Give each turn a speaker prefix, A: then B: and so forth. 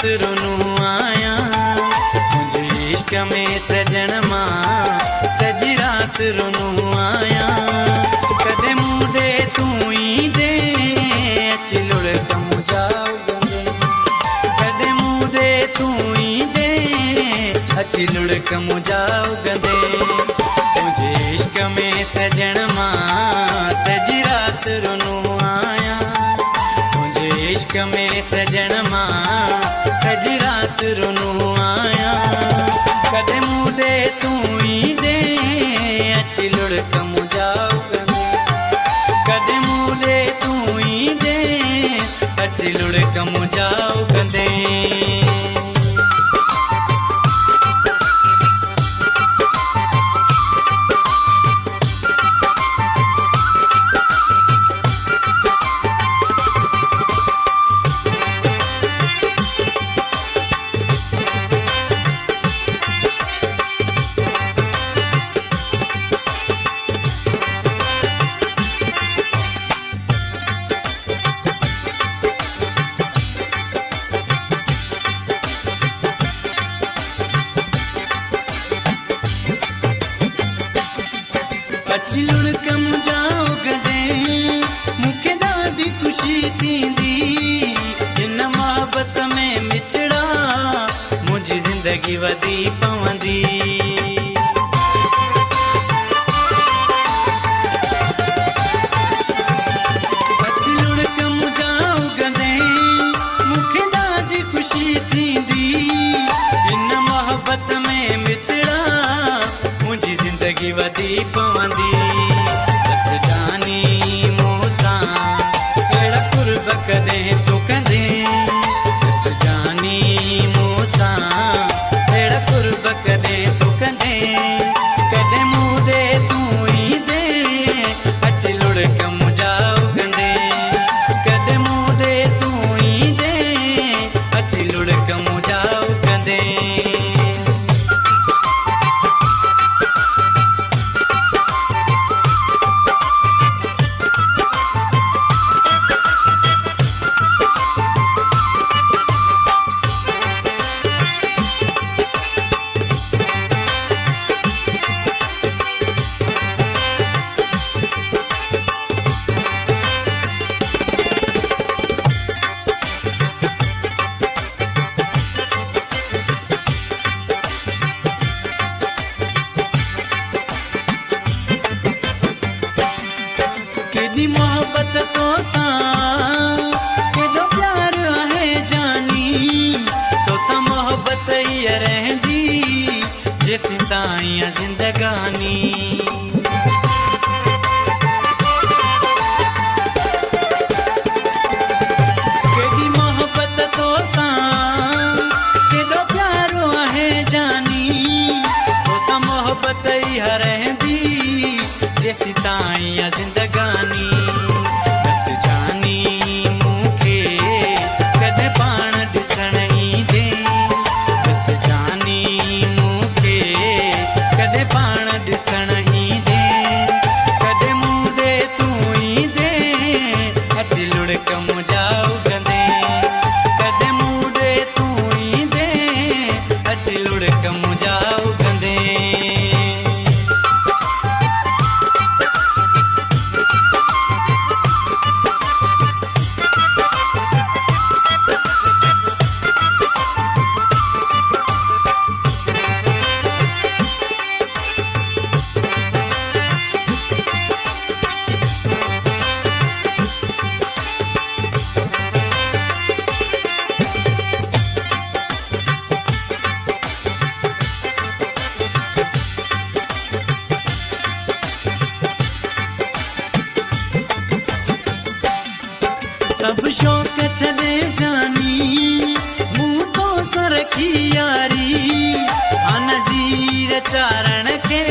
A: रात रोनू आया मुझे इश्क में सजन मां सजी रात रोनू आया कदे मुंडे तू ही दे चिलुड़ कम जाओ गंदे कदे मुंडे तू ही दे चिलुड़ कम जाओ गंदे मुझे इश्क में सजन मां सजी रात रोनू आया मुझे इश्क में सजन मां सजी रात रोनू आया कदे मुंडे तू ही दे चिलुड़ कम जाओ गंदे कदे मुंडे तू ही दे चिलुड़ कम जाओ गंदे चिलुड़ कम जाओ गंदे मुखे ॾाढी खुशी थींदी हिन मोहब्बत में मिचड़ा मुंहिंजी ज़िंदगी वधी पवंदी चिलुड़ कम जाओ गंदे मुखे ॾाढी खुशी थींदी हिन मोहब्बत में मिचड़ा मुंहिंजी ज़िंदगी वधी पवंदी कदे तो कदे जानी मूसा हेड़ कुर्ब कदे तो कदे कदे मुंडे तू ही दे चिलुड़ कम जाओ गंदे कदे मुंडे तू ही दे चिलुड़ कम जाओ गंदे मोहब्बत तो सा केॾो प्यार आहे जानी तो सा मोहब्बत ही रहंदी जेसीं ताईं ज़िंदगानी केॾी मोहब्बत तो सा केॾो प्यार आहे जानी तो सा मोहब्बत ही रहंदी जेसीं ताईं ज़िंदगानी बस जानी मूंखे कदे पाण ॾिसण ई दे बस जानी मूंखे कदे पाण ॾिसण ई दे कदे मुंडे तू ही दे चिलुड़ कम जाओ गंदे कदे मुंडे तू ही दे चिलुड़ कम जाओ गंदे सब शौक छॾे जानी मूं तो सर की यारी नज़ीर चारण के